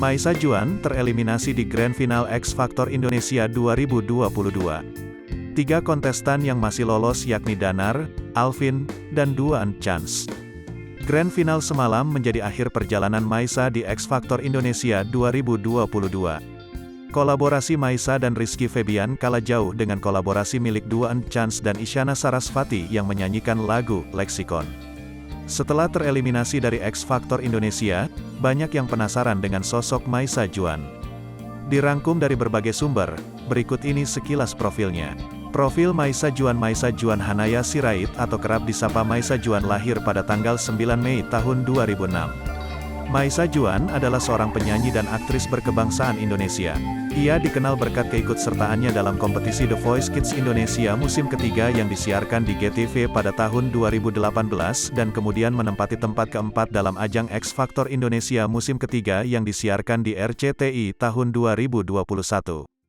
Maisa Juan tereliminasi di Grand Final X Factor Indonesia 2022. 3 kontestan yang masih lolos yakni Danar, Alvin, dan Duan Chance. Grand Final semalam menjadi akhir perjalanan Maisa di X Factor Indonesia 2022. Kolaborasi Maisa dan Rizky Febian kalah jauh dengan kolaborasi milik Duan Chance dan Isyana Sarasvati yang menyanyikan lagu Lexicon. Setelah tereliminasi dari X Factor Indonesia, banyak yang penasaran dengan sosok Maisa Juan. Dirangkum dari berbagai sumber, berikut ini sekilas profilnya. Profil Maisa Juan Hanaya Sirait atau kerap disapa Maisa Juan lahir pada tanggal 9 Mei tahun 2006. Maisa Juan adalah seorang penyanyi dan aktris berkebangsaan Indonesia. Ia dikenal berkat keikutsertaannya dalam kompetisi The Voice Kids Indonesia musim ketiga yang disiarkan di GTV pada tahun 2018 dan kemudian menempati tempat keempat dalam ajang X Factor Indonesia musim ketiga yang disiarkan di RCTI tahun 2021.